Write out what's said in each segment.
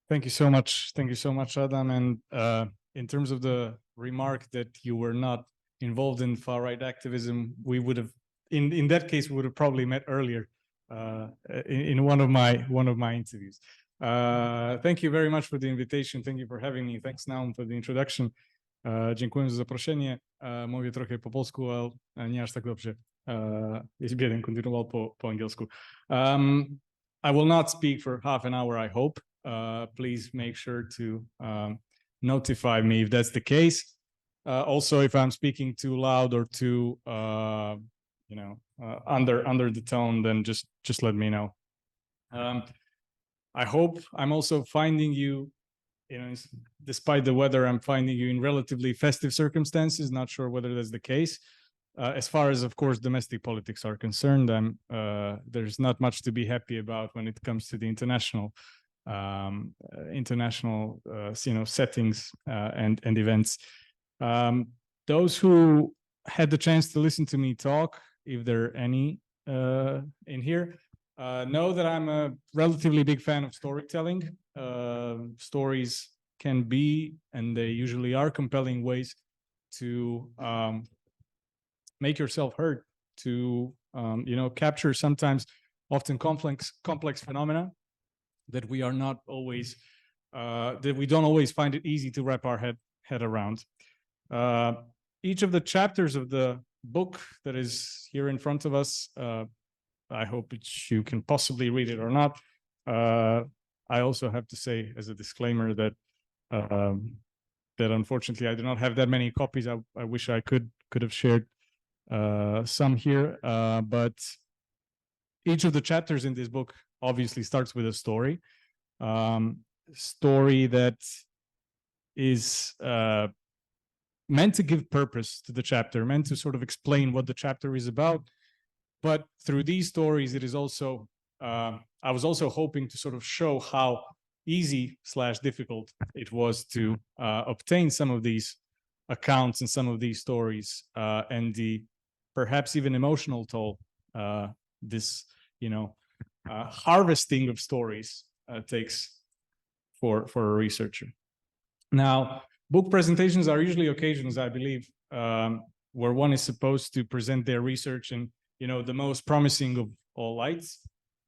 Thank you so much. Thank you so much, Adam. And in terms of the remark that you were not involved in far-right activism, we would have, in that case, we would have probably met earlier in one of my interviews. Thank you very much for the invitation. Thank you for having me. Thanks, Naum, for the introduction. Dziękuję za zaproszenie. Mówię trochę po polsku, ale nie aż tak dobrze. Jeśli będę kontynuował po angielsku. I will not speak for half an hour, I hope. Please make sure to notify me if that's the case. Also, if I'm speaking too loud or too, under the tone, then just let me know. I hope I'm also finding you, despite the weather, I'm finding you in relatively festive circumstances. Not sure whether that's the case. As far as, of course, domestic politics are concerned, there's not much to be happy about when it comes to the international settings and events. Those who had the chance to listen to me talk, if there are any in here, know that I'm a relatively big fan of storytelling. Stories can be, and they usually are, compelling ways to make yourself heard, to capture sometimes often complex phenomena that we are not always that we don't always find it easy to wrap our head around. Each of the chapters of the book that is here in front of us, I hope you can possibly read it or not. I also have to say, as a disclaimer, that that unfortunately I do not have that many copies. I wish I could have shared some here, but each of the chapters in this book obviously starts with a story, story that is meant to give purpose to the chapter, meant to sort of explain what the chapter is about. But through these stories, it is also, I was also hoping to sort of show how easy/difficult it was to obtain some of these accounts and some of these stories, and the perhaps even emotional toll this, harvesting of stories takes for a researcher. Now, book presentations are usually occasions, I believe, where one is supposed to present their research in, the most promising of all lights.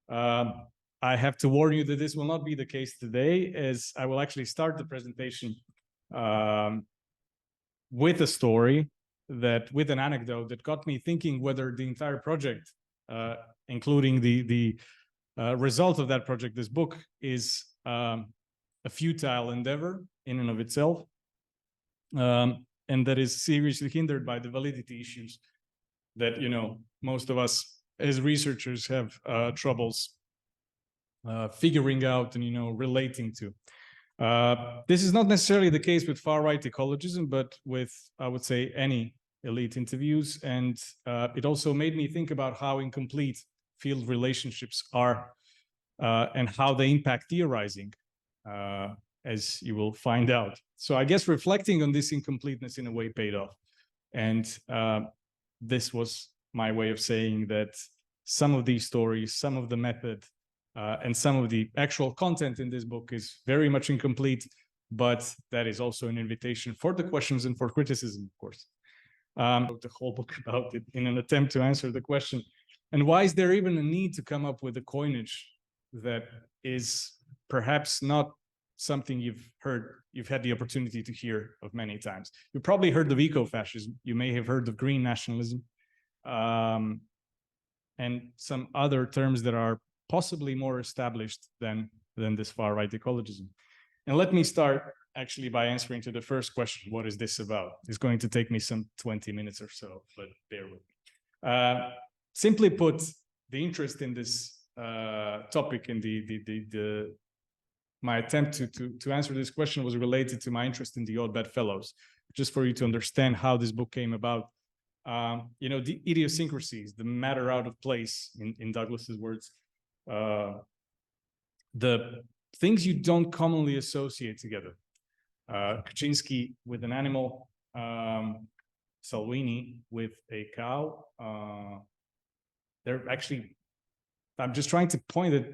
I have to warn you that this will not be the case today, as I will actually start the presentation with a story, with an anecdote that got me thinking whether the entire project, including the result of that project, this book, is a futile endeavor in and of itself, and that is seriously hindered by the validity issues that most of us as researchers have troubles figuring out and relating to. This is not necessarily the case with far-right ecologism, but with, I would say, any elite interviews. And it also made me think about how incomplete field relationships are and how they impact theorizing, as you will find out. So I guess reflecting on this incompleteness in a way paid off. And this was my way of saying that some of these stories, some of the method, and some of the actual content in this book is very much incomplete, but that is also an invitation for the questions and for criticism, of course. I wrote the whole book about it in an attempt to answer the question. And why is there even a need to come up with a coinage that is perhaps not something you've had the opportunity to hear of many times? You probably heard of eco-fascism. You may have heard of green nationalism, and some other terms that are possibly more established than this far-right ecologism. And let me start actually by answering to the first question, what is this about? It's going to take me some 20 minutes or so, but bear with me. Simply put, the interest in this topic and my attempt to answer this question was related to my interest in the Odd Bad Fellows, just for you to understand how this book came about. The idiosyncrasies, the matter out of place, in Douglas's words, the things you don't commonly associate together. Kaczynski with an animal, Salvini with a cow. They're actually, I'm just trying to point at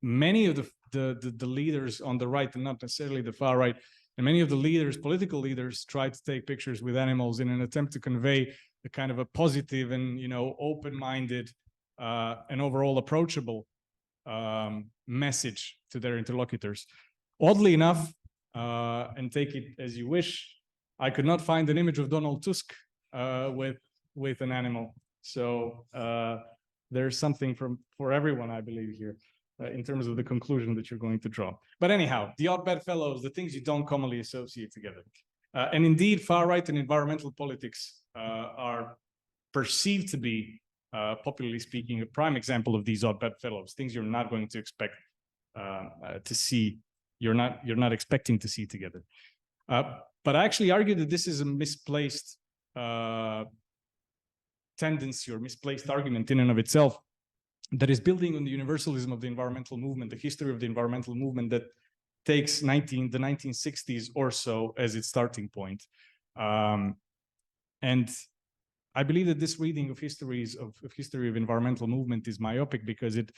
many of the leaders on the right, and not necessarily the far right, and many of the leaders, political leaders, tried to take pictures with animals in an attempt to convey a kind of a positive and, you know, open-minded and overall approachable message to their interlocutors. Oddly enough, and take it as you wish, I could not find an image of Donald Tusk with an animal. So there's something for everyone, I believe, here. In terms of the conclusion that you're going to draw. But anyhow, the odd bad fellows, the things you don't commonly associate together. And indeed, far-right and environmental politics are perceived to be, popularly speaking, a prime example of these odd bad fellows, things you're not going to expect to see, you're not expecting to see together. But I actually argue that this is a misplaced tendency or misplaced argument in and of itself, that is building on the universalism of the environmental movement, the history of the environmental movement that takes the 1960s or so as its starting point. And I believe that this reading of history of environmental movement is myopic because it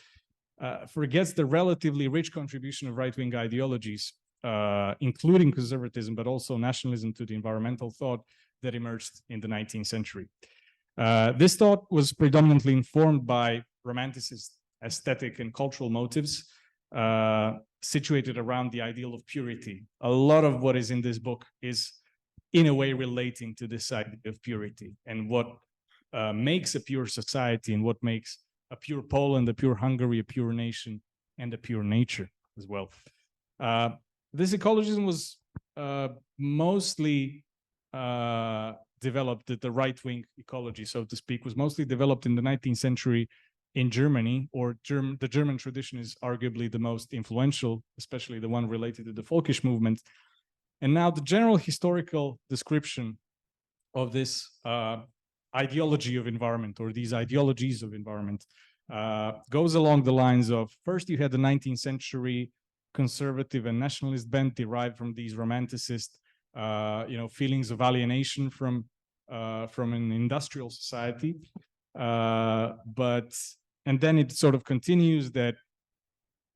forgets the relatively rich contribution of right-wing ideologies, including conservatism, but also nationalism, to the environmental thought that emerged in the 19th century. This thought was predominantly informed by romanticist aesthetic and cultural motives situated around the ideal of purity. A lot of what is in this book is in a way relating to this idea of purity and what makes a pure society and what makes a pure Poland, a pure Hungary, a pure nation, and a pure nature as well. This ecologism was mostly developed, the right-wing ecology, so to speak, was mostly developed in the 19th century in Germany, or the German tradition is arguably the most influential, especially the one related to the Folkish movement. And now the general historical description of this ideology of environment, or these ideologies of environment, goes along the lines of, first you had the 19th century conservative and nationalist bent derived from these romanticist feelings of alienation from an industrial society. And then it sort of continues that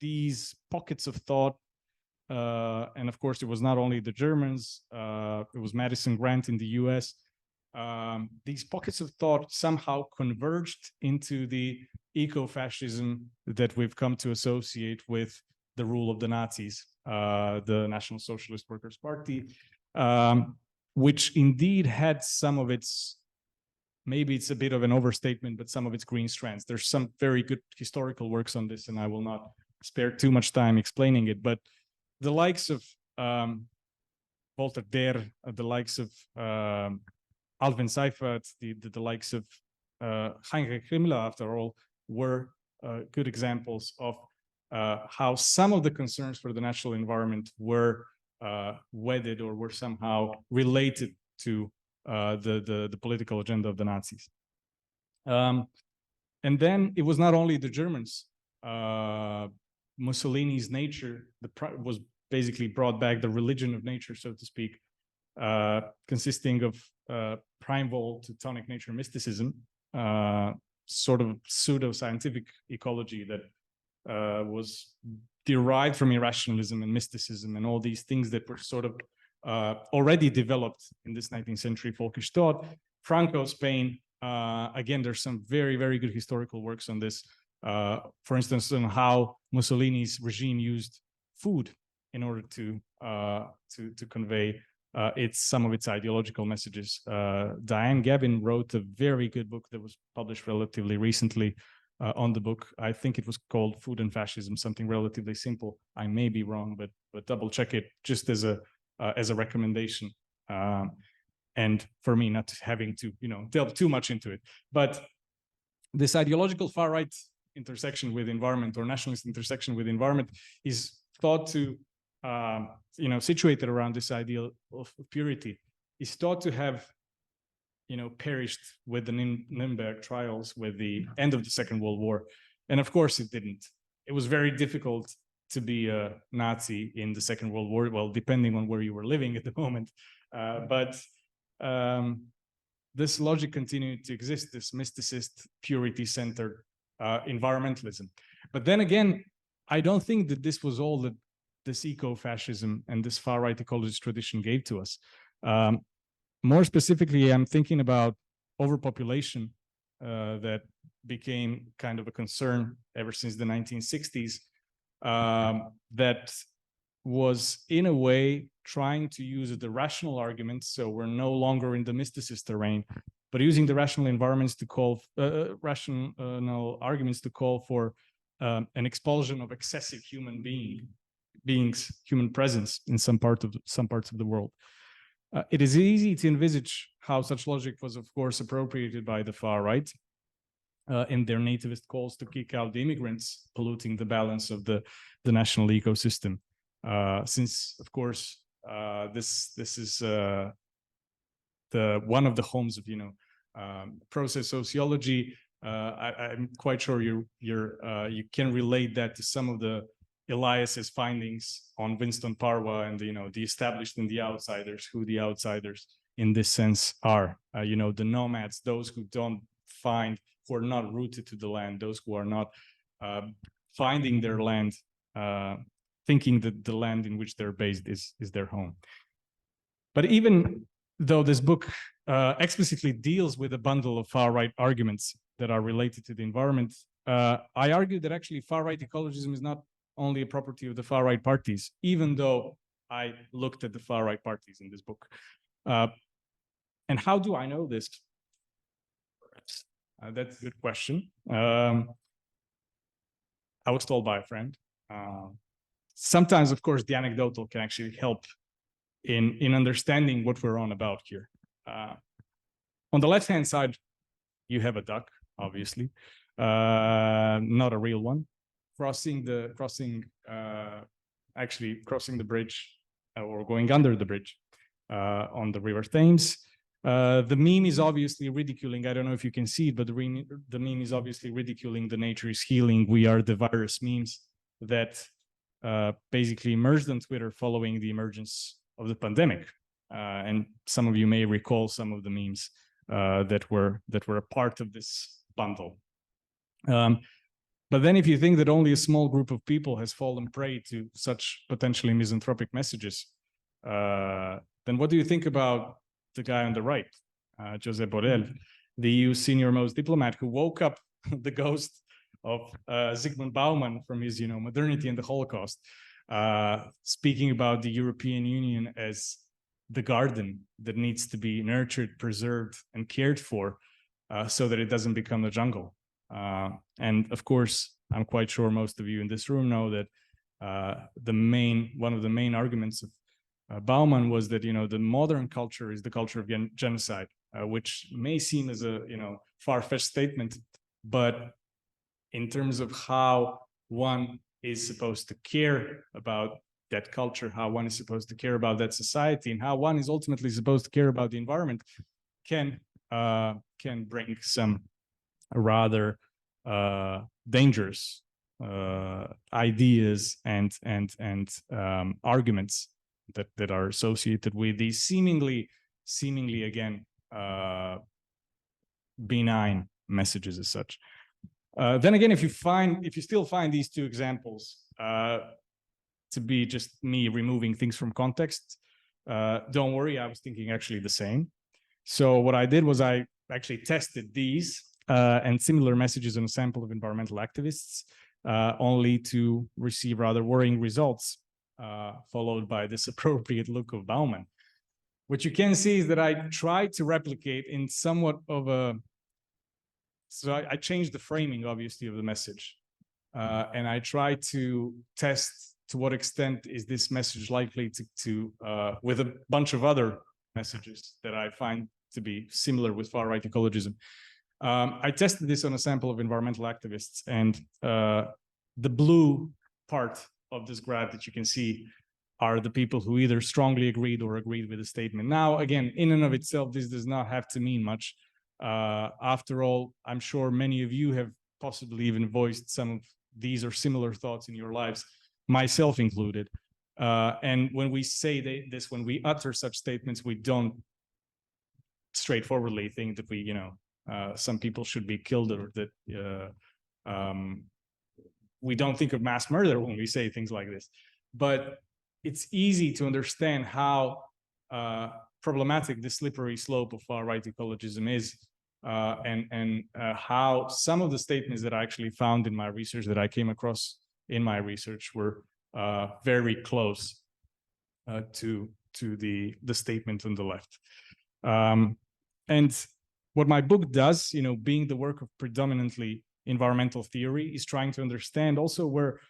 these pockets of thought, and of course it was not only the Germans, it was Madison Grant in the US, these pockets of thought somehow converged into the eco-fascism that we've come to associate with the rule of the Nazis, the National Socialist Workers' Party, which indeed had some of its, maybe it's a bit of an overstatement, but some of its green strands. There's some very good historical works on this, and I will not spare too much time explaining it, but the likes of Walter Der, the likes of Alvin Seifert, the likes of Heinrich Himmler, after all, were good examples of how some of the concerns for the natural environment were wedded or were somehow related to the political agenda of the Nazis. And then it was not only the Germans. Mussolini's nature was basically brought back, the religion of nature, so to speak, consisting of primeval Teutonic nature mysticism, sort of pseudo-scientific ecology that was derived from irrationalism and mysticism and all these things that were sort of already developed in this 19th century folkish thought. Franco, Spain, again, there's some very, very good historical works on this. For instance, on how Mussolini's regime used food in order to convey some of its ideological messages. Diane Gavin wrote a very good book that was published relatively recently on the book. I think it was called Food and Fascism, something relatively simple. I may be wrong, but double check it just as a recommendation. And for me, not having to delve too much into it. But this ideological far right intersection with environment, or nationalist intersection with environment, is thought to situated around this ideal of purity, is thought to have perished with the Nuremberg trials, with the end of the Second World War. And of course it didn't. It was very difficult to be a Nazi in the Second World War, well, depending on where you were living at the moment. But this logic continued to exist, this mysticist, purity-centered environmentalism. But then again, I don't think that this was all that this eco-fascism and this far-right ecologist tradition gave to us. More specifically, I'm thinking about overpopulation that became kind of a concern ever since the 1960s, that was in a way trying to use the rational arguments. So we're no longer in the mysticist terrain, but using the rational environments to call rational arguments to call for an expulsion of excessive human beings, human presence in some parts of the world. It is easy to envisage how such logic was, of course, appropriated by the far right in their nativist calls to kick out the immigrants, polluting the balance of the national ecosystem. Since, of course, this is one of the homes of process sociology. I'm quite sure you can relate that to some of the Elias's findings on Winston Parwa and the established and the outsiders, who the outsiders in this sense are. The nomads, those who are not rooted to the land, those who are not finding their land, thinking that the land in which they're based is their home. But even though this book explicitly deals with a bundle of far-right arguments that are related to the environment, I argue that actually far-right ecologism is not only a property of the far-right parties, even though I looked at the far-right parties in this book. And how do I know this? That's a good question. I was told by a friend. Sometimes, of course, the anecdotal can actually help in understanding what we're on about here. On the left-hand side, you have a duck, obviously, not a real one, crossing the bridge or going under the bridge on the River Thames. The meme is obviously ridiculing. I don't know if you can see it, but the meme is obviously ridiculing the nature is healing, we are the virus memes that basically emerged on Twitter following the emergence of the pandemic. And some of you may recall some of the memes that were a part of this bundle. But then if you think that only a small group of people has fallen prey to such potentially misanthropic messages, then what do you think about the guy on the right, Josep Borrell, the EU senior-most diplomat who woke up the ghost of Zygmunt Bauman from his, modernity and the Holocaust, speaking about the European Union as the garden that needs to be nurtured, preserved, and cared for so that it doesn't become a jungle. And of course, I'm quite sure most of you in this room know that one of the main arguments of Bauman was that the modern culture is the culture of genocide, which may seem as a far-fetched statement, but in terms of how one is supposed to care about that culture, how one is supposed to care about that society, and how one is ultimately supposed to care about the environment, can bring some rather dangerous ideas and arguments that are associated with these seemingly again benign messages as such. Then again, if you still find these two examples to be just me removing things from context, don't worry, I was thinking actually the same. So what I did was I actually tested these and similar messages on a sample of environmental activists, only to receive rather worrying results, followed by this appropriate look of Bauman. What you can see is that I tried to replicate in somewhat of a, so I changed the framing, obviously, of the message. And I tried to test to what extent is this message likely to with a bunch of other messages that I find to be similar with far-right ecologism. I tested this on a sample of environmental activists, and the blue part of this graph that you can see are the people who either strongly agreed or agreed with the statement. Now, again, in and of itself, this does not have to mean much. After all, I'm sure many of you have possibly even voiced some of these or similar thoughts in your lives, myself included. And when we say this, when we utter such statements, we don't straightforwardly think that we, some people should be killed, or that we don't think of mass murder when we say things like this, but it's easy to understand how problematic the slippery slope of far-right ecologism is, and how some of the statements that I actually found in my research, that I came across in my research, were very close to the statement on the left. And what my book does, being the work of predominantly environmental theory, is trying to understand also where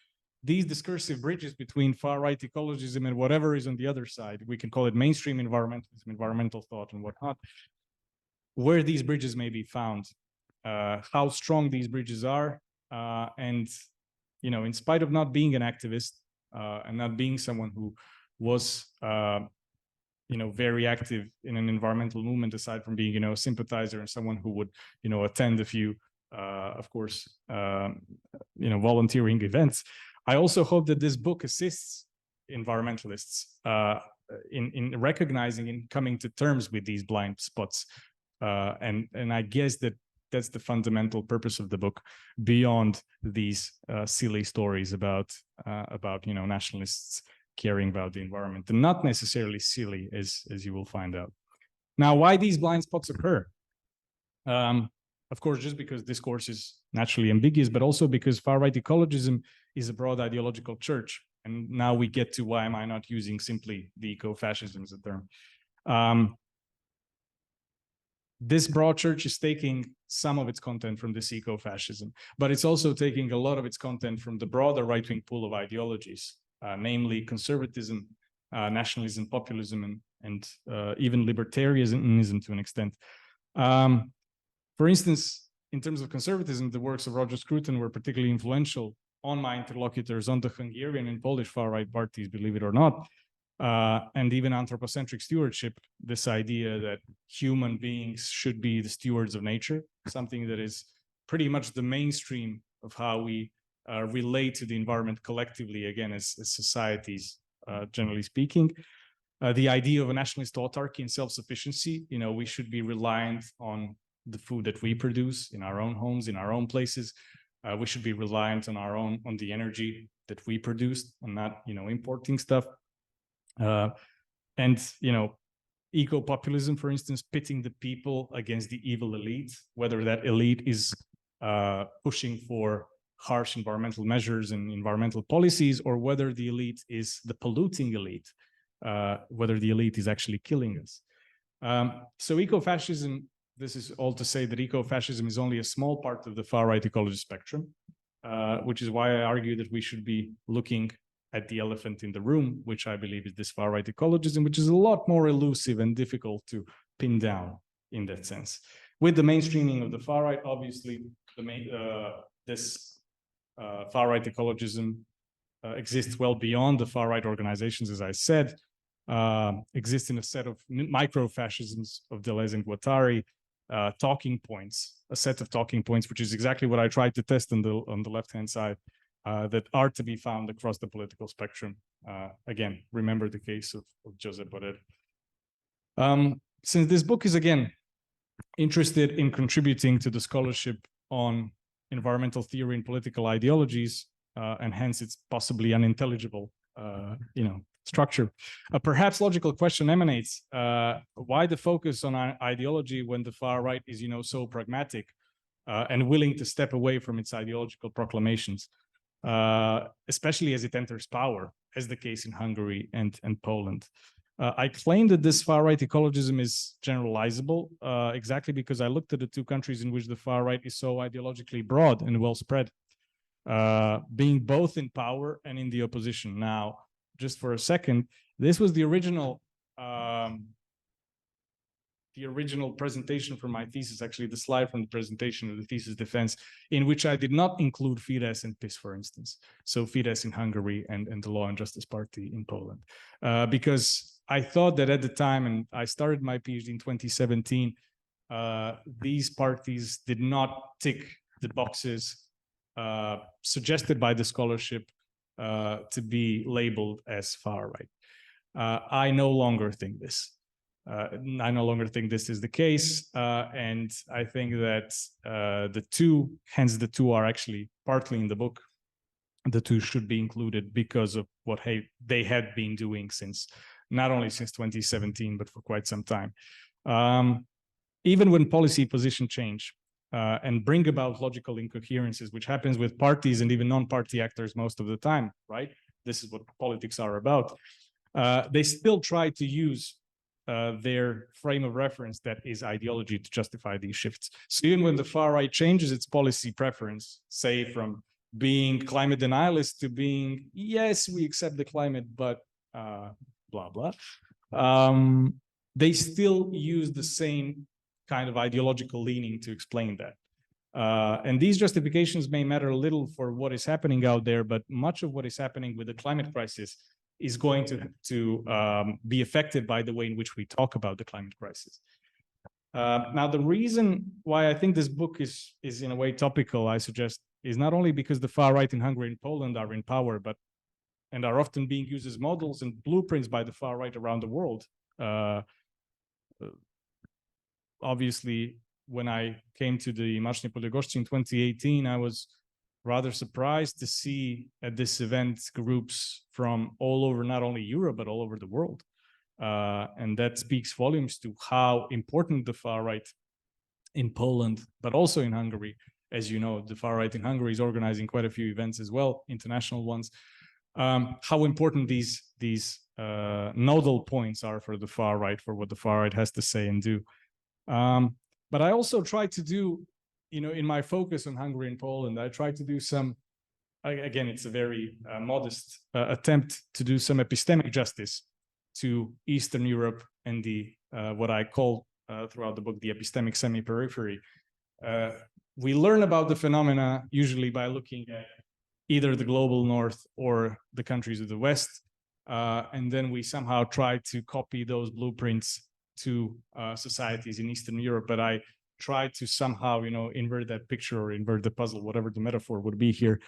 these discursive bridges between far-right ecologism and whatever is on the other side, we can call it mainstream environmentalism, environmental thought and whatnot, where these bridges may be found, how strong these bridges are, and in spite of not being an activist and not being someone who was very active in an environmental movement, aside from being a sympathizer and someone who would attend a few of course volunteering events, I also hope that this book assists environmentalists in recognizing and coming to terms with these blind spots, and I guess that's the fundamental purpose of the book, beyond these silly stories about nationalists caring about the environment, and not necessarily silly, as you will find out. Now, why these blind spots occur? Of course, just because discourse is naturally ambiguous, but also because far-right ecologism is a broad ideological church. And now we get to why am I not using simply the eco-fascism as a term. This broad church is taking some of its content from this eco-fascism, but it's also taking a lot of its content from the broader right-wing pool of ideologies, namely conservatism, nationalism, populism, and even libertarianism to an extent. For instance, in terms of conservatism, the works of Roger Scruton were particularly influential on my interlocutors on the Hungarian and Polish far-right parties, believe it or not, and even anthropocentric stewardship, this idea that human beings should be the stewards of nature, something that is pretty much the mainstream of how we relate to the environment collectively, again, as societies, generally speaking. The idea of a nationalist autarky and self-sufficiency, we should be reliant on the food that we produce in our own homes, in our own places. We should be reliant on the energy that we produce, and not, importing stuff. And, eco-populism, for instance, pitting the people against the evil elite, whether that elite is pushing for harsh environmental measures and environmental policies, or whether the elite is the polluting elite, whether the elite is actually killing us. So eco-fascism, this is all to say that eco-fascism is only a small part of the far-right ecology spectrum, which is why I argue that we should be looking at the elephant in the room, which I believe is this far-right ecologism, which is a lot more elusive and difficult to pin down in that sense. With the mainstreaming of the far-right, obviously, this far-right ecologism exists well beyond the far-right organizations, as I said, exists in a set of micro-fascisms of Deleuze and Guattari, talking points, a set of talking points, which is exactly what I tried to test on the left-hand side, that are to be found across the political spectrum. Again, remember the case of Josep Borrell. Since this book is, again, interested in contributing to the scholarship on environmental theory and political ideologies, and hence it's possibly unintelligible, structure. A perhaps logical question emanates: why the focus on ideology when the far right is, so pragmatic and willing to step away from its ideological proclamations, especially as it enters power, as the case in Hungary and Poland? I claim that this far-right ecologism is generalizable, exactly because I looked at the two countries in which the far-right is so ideologically broad and well spread, being both in power and in the opposition. Now, just for a second, this was the original presentation for my thesis, actually the slide from the presentation of the thesis defense, in which I did not include Fidesz and PiS, for instance. So Fidesz in Hungary and the Law and Justice Party in Poland. Because I thought that at the time, and I started my PhD in 2017, these parties did not tick the boxes suggested by the scholarship to be labeled as far-right. I no longer think this. I no longer think this is the case, and I think that the two are actually partly in the book, the two should be included because of what they had been doing since, not only since 2017, but for quite some time. Even when policy position change and bring about logical incoherences, which happens with parties and even non-party actors most of the time, right? This is what politics are about. They still try to use their frame of reference, that is ideology, to justify these shifts. So even when the far right changes its policy preference, say from being climate denialist to being, yes, we accept the climate, but blah, blah, they still use the same kind of ideological leaning to explain that. And these justifications may matter a little for what is happening out there, but much of what is happening with the climate crisis is going to be affected by the way in which we talk about the climate crisis. Now, the reason why I think this book is in a way topical, I suggest, is not only because the far right in Hungary and Poland are in power, but and are often being used as models and blueprints by the far right around the world. Obviously, when I came to the March Niepodległości in 2018, I was rather surprised to see at this event groups from all over, not only Europe, but all over the world. And that speaks volumes to how important the far right in Poland, but also in Hungary. As you know, the far right in Hungary is organizing quite a few events as well, international ones. How important these nodal points are for the far right, for what the far right has to say and do. But I also try to do, in my focus on Hungary and Poland, I try to do some, again, it's a very modest attempt to do some epistemic justice to Eastern Europe and the what I call throughout the book the epistemic semi-periphery. We learn about the phenomena usually by looking at either the global north or the countries of the west, and then we somehow try to copy those blueprints to societies in Eastern Europe. But I try to somehow, invert that picture or invert the puzzle, whatever the metaphor would be here.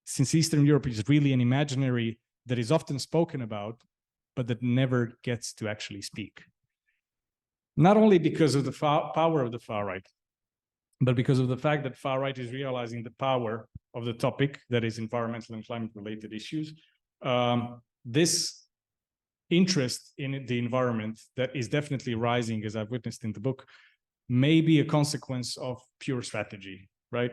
Since Eastern Europe is really an imaginary that is often spoken about, but that never gets to actually speak. Not only because of the power of the far right, but because of the fact that far right is realizing the power of the topic, that is environmental and climate related issues. This interest in the environment that is definitely rising, as I've witnessed in the book, may be a consequence of pure strategy, right?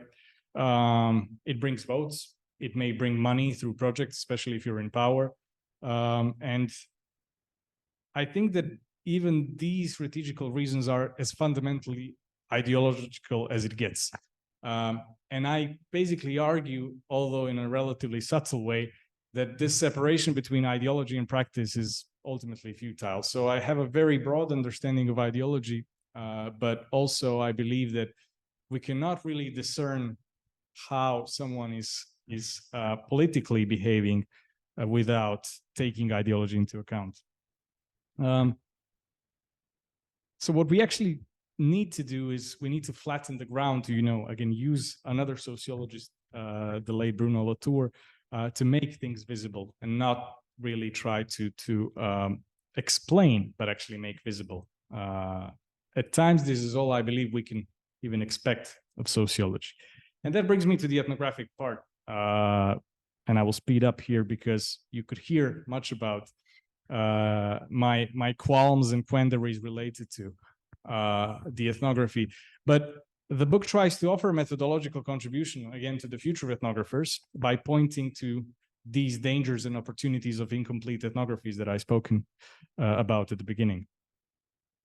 It brings votes. It may bring money through projects, especially if you're in power. And I think that even these strategical reasons are as fundamentally ideological as it gets. And I basically argue, although in a relatively subtle way, that this separation between ideology and practice is ultimately futile. So I have a very broad understanding of ideology, but also I believe that we cannot really discern how someone is politically behaving without taking ideology into account. So what we actually need to do is we need to flatten the ground to, again, use another sociologist, the late Bruno Latour, to make things visible and not really try to explain, but actually make visible. At times, this is all I believe we can even expect of sociology. And that brings me to the ethnographic part. And I will speed up here because you could hear much about my qualms and quandaries related to the ethnography. But the book tries to offer a methodological contribution, again, to the future ethnographers by pointing to these dangers and opportunities of incomplete ethnographies that I've spoken about at the beginning.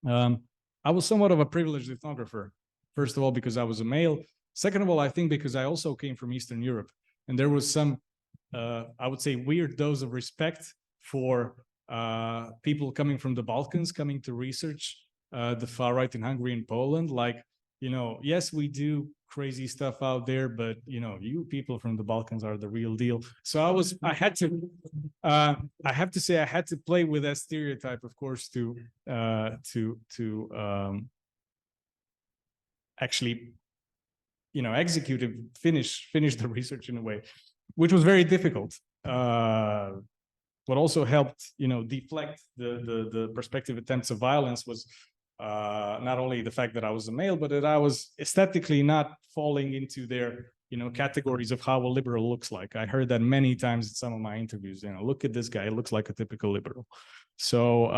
I was somewhat of a privileged ethnographer, first of all, because I was a male. Second of all, I think because I also came from Eastern Europe. And there was some, I would say, weird dose of respect for people coming from the Balkans, coming to research the far right in Hungary and Poland. Like, yes, we do crazy stuff out there, but you people from the Balkans are the real deal. So I have to say I had to play with that stereotype, of course, to actually, execute and finish the research in a way, which was very difficult. What also helped, deflect the prospective attempts of violence was not only the fact that I was a male, but that I was aesthetically not falling into their categories of how a liberal looks like. I heard that many times in some of my interviews. Look at this guy; he looks like a typical liberal. So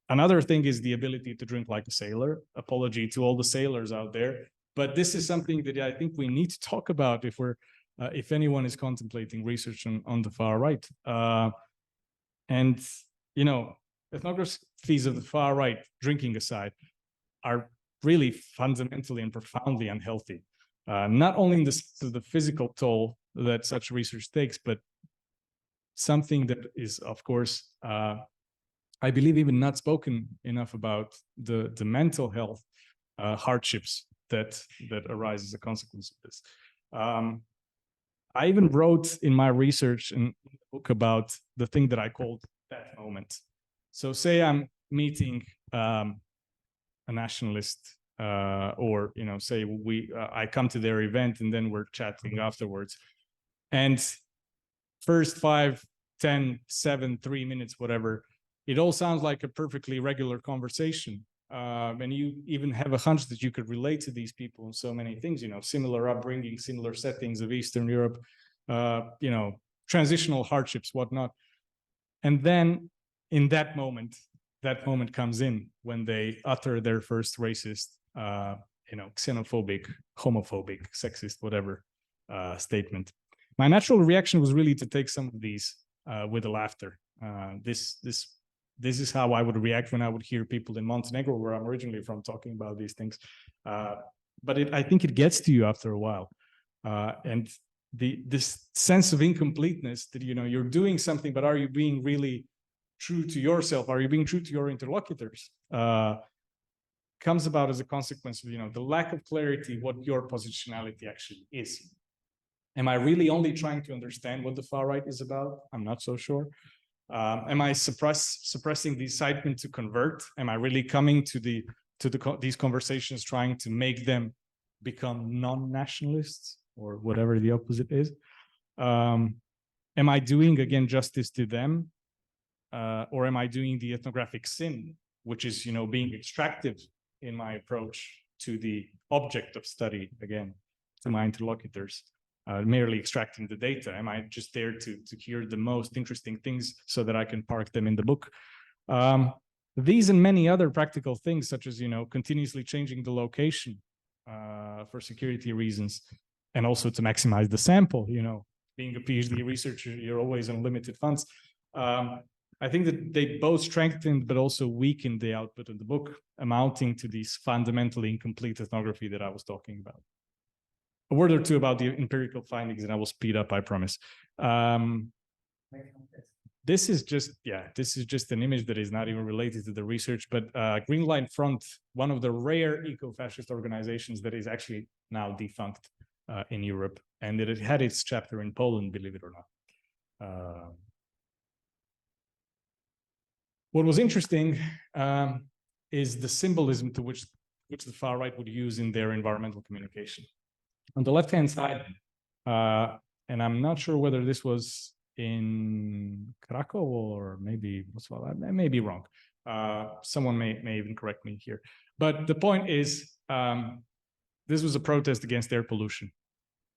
another thing is the ability to drink like a sailor. Apology to all the sailors out there, but this is something that I think we need to talk about if anyone is contemplating research on the far right. And ethnographies of the far right, drinking aside, are really fundamentally and profoundly unhealthy. Not only in the physical toll that such research takes, but something that is, of course, I believe even not spoken enough about, the mental health hardships that arise as a consequence of this. I even wrote in my research in the book about the thing that I called that moment. So say I'm meeting a nationalist, or say I come to their event and then we're chatting afterwards, and first 5, 10, 7, 3 minutes, whatever, it all sounds like a perfectly regular conversation. And you even have a hunch that you could relate to these people in so many things, similar upbringing, similar settings of Eastern Europe, transitional hardships, whatnot. And then in that moment comes in when they utter their first racist, xenophobic, homophobic, sexist, whatever statement. My natural reaction was really to take some of these with a laughter. This is how I would react when I would hear people in Montenegro, where I'm originally from, talking about these things. But I think it gets to you after a while. And this sense of incompleteness that, you're doing something, but are you being really true to yourself? Are you being true to your interlocutors? Comes about as a consequence of, the lack of clarity what your positionality actually is. Am I really only trying to understand what the far right is about? I'm not so sure. Am I suppressing the excitement to convert? Am I really coming to these conversations trying to make them become non-nationalists, or whatever the opposite is? Am I doing, again, justice to them? Or am I doing the ethnographic sin, which is, being extractive in my approach to the object of study, again, to my interlocutors? Merely extracting the data? Am I just there to hear the most interesting things so that I can park them in the book? These and many other practical things, such as, continuously changing the location for security reasons, and also to maximize the sample. Being a PhD researcher, you're always on limited funds. I think that they both strengthened but also weakened the output of the book, amounting to this fundamentally incomplete ethnography that I was talking about. A word or two about the empirical findings, and I will speed up, I promise. This is just an image that is not even related to the research, but Green Line Front, one of the rare eco-fascist organizations that is actually now defunct in Europe, and that it had its chapter in Poland, believe it or not. What was interesting is the symbolism to which the far right would use in their environmental communication. On the left-hand side, and I'm not sure whether this was in Krakow or maybe Wrocław, I may be wrong. Someone may even correct me here. But the point is, this was a protest against air pollution.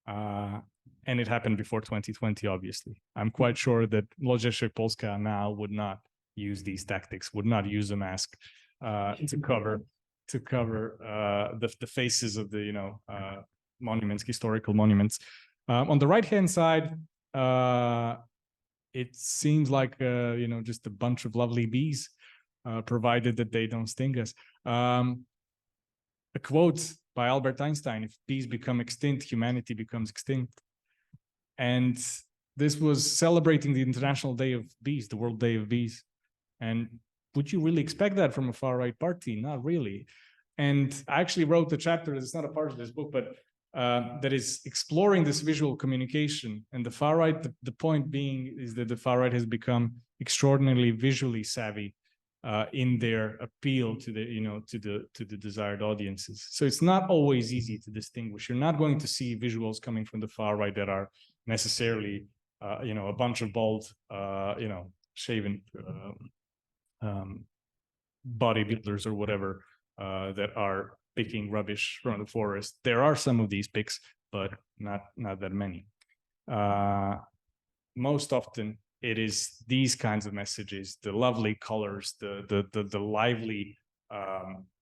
And it happened before 2020, obviously. I'm quite sure that Lożeczek Polska now would not use these tactics, would not use a mask to cover the faces of the, monuments, historical monuments. On the right-hand side, it seems like just a bunch of lovely bees, provided that they don't sting us. A quote by Albert Einstein: "If bees become extinct, humanity becomes extinct." And this was celebrating the International Day of Bees, the World Day of Bees. And would you really expect that from a far-right party? Not really. And I actually wrote the chapter, it's not a part of this book, but that is exploring this visual communication. And the far right, the point being is that the far right has become extraordinarily visually savvy in their appeal to the desired audiences. So it's not always easy to distinguish. You're not going to see visuals coming from the far right that are necessarily a bunch of bald shaven bodybuilders or whatever that are picking rubbish from the forest. There are some of these pics, but not that many. Most often it is these kinds of messages, the lovely colors, the lively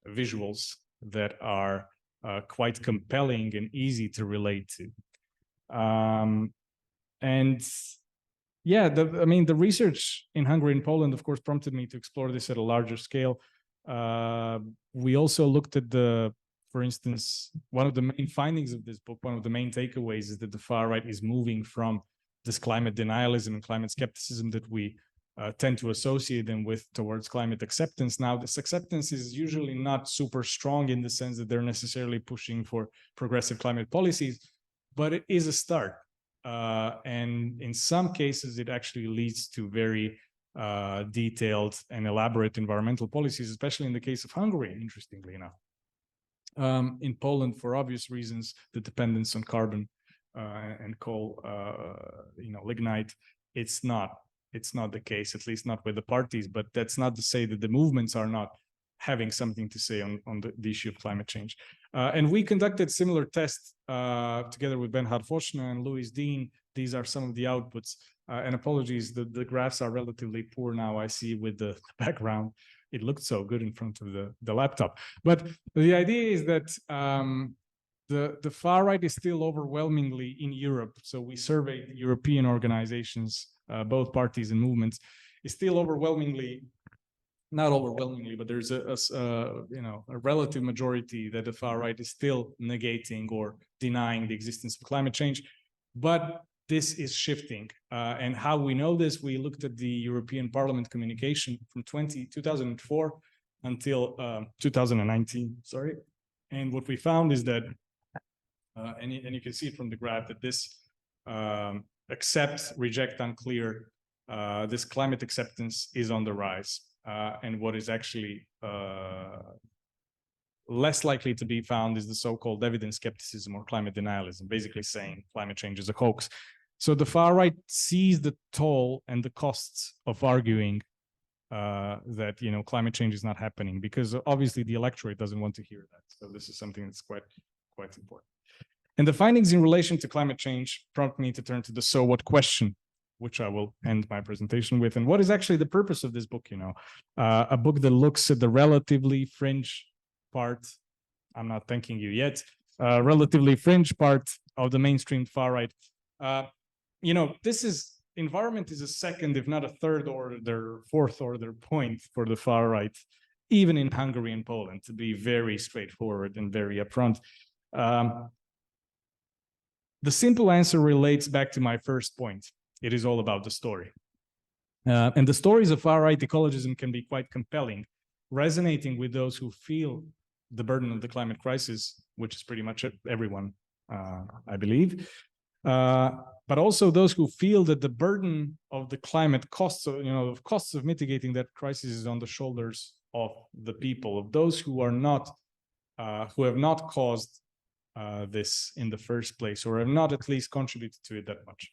visuals that are quite compelling and easy to relate to. And yeah, the research in Hungary and Poland, of course, prompted me to explore this at a larger scale. We also looked at for instance, one of the main findings of this book, one of the main takeaways is that the far right is moving from this climate denialism and climate skepticism that we tend to associate them with towards climate acceptance. Now, this acceptance is usually not super strong in the sense that they're necessarily pushing for progressive climate policies, but it is a start. And in some cases, it actually leads to very detailed and elaborate environmental policies, especially in the case of Hungary, interestingly enough. In Poland, for obvious reasons, the dependence on carbon and coal, lignite, it's not the case, at least not with the parties, but that's not to say that the movements are not having something to say on the issue of climate change. And we conducted similar tests together with Bernhard Foschner and Louis Dean. These are some of the outputs. And apologies, the graphs are relatively poor now, I see, with the background. It looked so good in front of the laptop. But the idea is that the far right is still overwhelmingly in Europe. So we surveyed European organizations, both parties and movements, is still overwhelmingly, not overwhelmingly, but there's a relative majority that the far right is still negating or denying the existence of climate change. But this is shifting. And how we know this, we looked at the European Parliament communication from 2004 until 2019, sorry. And what we found is that, and you can see from the graph that this accept, reject, unclear, this climate acceptance is on the rise. And what is actually less likely to be found is the so-called evidence skepticism or climate denialism, basically saying climate change is a hoax. So the far right sees the toll and the costs of arguing that climate change is not happening, because obviously the electorate doesn't want to hear that. So this is something that's quite important. And the findings in relation to climate change prompt me to turn to the so what question, which I will end my presentation with. And what is actually the purpose of this book? A book that looks at the relatively fringe part. I'm not thanking you yet. Relatively fringe part of the mainstream far right. Environment is a second, if not a third order, fourth order point for the far right, even in Hungary and Poland, to be very straightforward and very upfront. The simple answer relates back to my first point. It is all about the story. And the stories of far-right ecologism can be quite compelling, resonating with those who feel the burden of the climate crisis, which is pretty much everyone, I believe. But also those who feel that the burden of the climate costs of mitigating that crisis is on the shoulders of the people, of those who are not, who have not caused this in the first place, or have not at least contributed to it that much.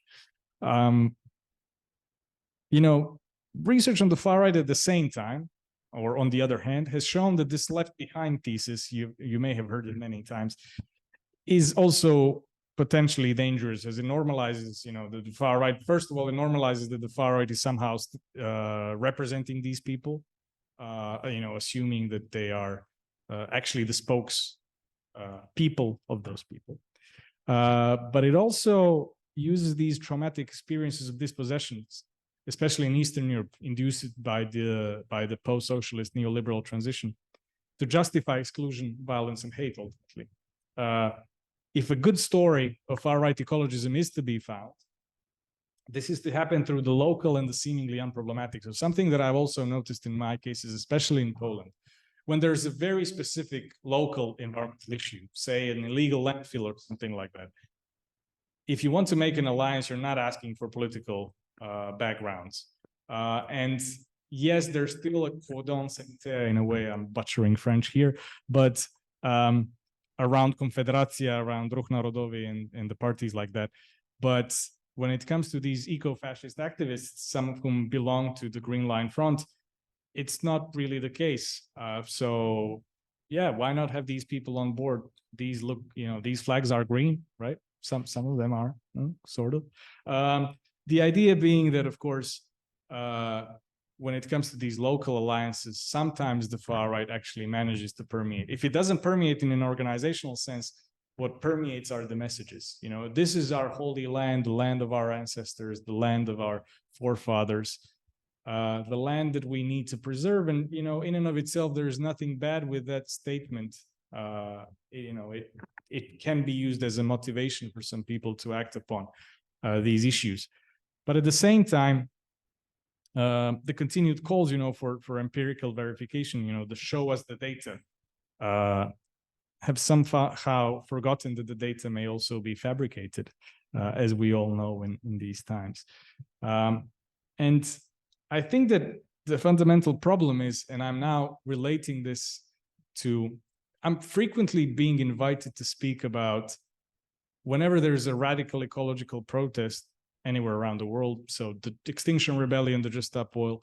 Research on the far right at the same time, or on the other hand, has shown that this left behind thesis, you may have heard it many times, is also potentially dangerous, as it normalizes, the far right. First of all, it normalizes that the far right is somehow representing these people, assuming that they are actually the spokes people of those people. But it also uses these traumatic experiences of dispossessions, especially in Eastern Europe, induced by the post-socialist neoliberal transition, to justify exclusion, violence, and hate, ultimately. If a good story of far-right ecologism is to be found, this is to happen through the local and the seemingly unproblematic. So something that I've also noticed in my cases, especially in Poland, when there's a very specific local environmental issue, say an illegal landfill or something like that, if you want to make an alliance, you're not asking for political backgrounds. And yes, there's still a cordon sanitaire, in a way, I'm butchering French here, but around Confederacja, around Ruch Narodowy and the parties like that. But when it comes to these eco-fascist activists, some of whom belong to the Green Line Front, it's not really the case. So yeah, why not have these people on board? These look, these flags are green, right? Some of them are, sort of. The idea being that, of course, when it comes to these local alliances, sometimes the far right actually manages to permeate. If it doesn't permeate in an organizational sense, what permeates are the messages. This is our holy land, the land of our ancestors, the land of our forefathers, the land that we need to preserve. And, in and of itself, there is nothing bad with that statement. It can be used as a motivation for some people to act upon these issues. But at the same time, the continued calls, for empirical verification, to show us the data, have somehow forgotten that the data may also be fabricated, as we all know in these times. And I think that the fundamental problem is, and I'm now relating this to, I'm frequently being invited to speak about whenever there's a radical ecological protest anywhere around the world, so the Extinction Rebellion, the Just Stop Oil,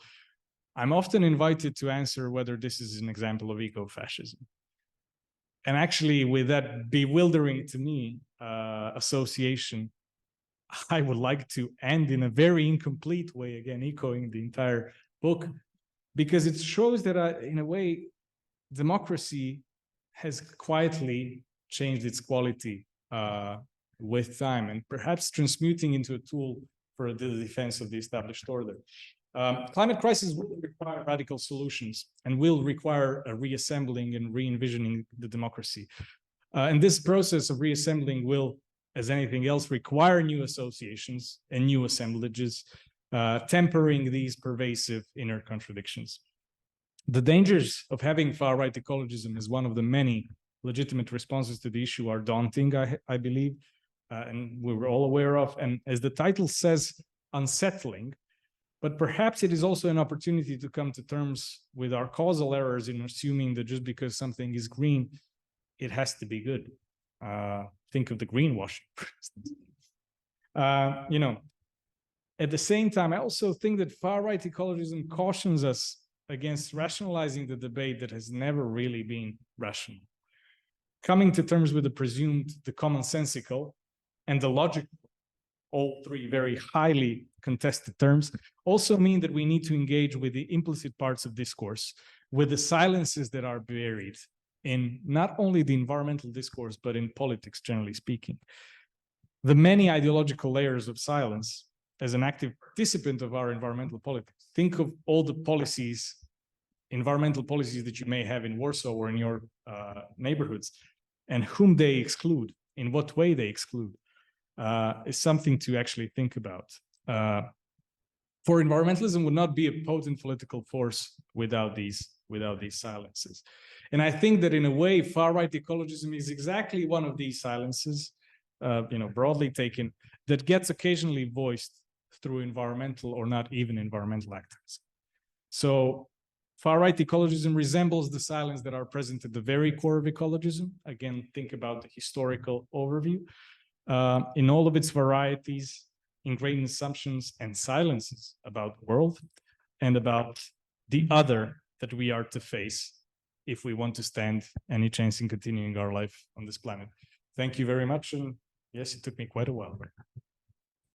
I'm often invited to answer whether this is an example of eco-fascism. And actually, with that bewildering to me association, I would like to end in a very incomplete way, again, echoing the entire book, because it shows that, in a way, democracy has quietly changed its quality with time, and perhaps transmuting into a tool for the defense of the established order. Climate crisis will require radical solutions and will require a reassembling and re-envisioning the democracy. And this process of reassembling will, as anything else, require new associations and new assemblages, tempering these pervasive inner contradictions. The dangers of having far-right ecologism as one of the many legitimate responses to the issue are daunting, I believe, and we're all aware of. And as the title says, unsettling, but perhaps it is also an opportunity to come to terms with our causal errors in assuming that just because something is green, it has to be good. Think of the greenwashing, for instance. At the same time, I also think that far-right ecologism cautions us against rationalizing the debate that has never really been rational. Coming to terms with the presumed, the commonsensical, and the logical, all three very highly contested terms, also mean that we need to engage with the implicit parts of discourse, with the silences that are buried in not only the environmental discourse, but in politics, generally speaking. The many ideological layers of silence as an active participant of our environmental politics. Think of all the policies, environmental policies that you may have in Warsaw or in your neighborhoods, and whom they exclude, in what way they exclude, is something to actually think about. For environmentalism would not be a potent political force without these silences. And I think that in a way, far-right ecologism is exactly one of these silences, broadly taken, that gets occasionally voiced through environmental or not even environmental actors. So far-right ecologism resembles the silence that are present at the very core of ecologism. Again, think about the historical overview. In all of its varieties, ingrained assumptions and silences about the world and about the other that we are to face if we want to stand any chance in continuing our life on this planet. Thank you very much. And yes, it took me quite a while.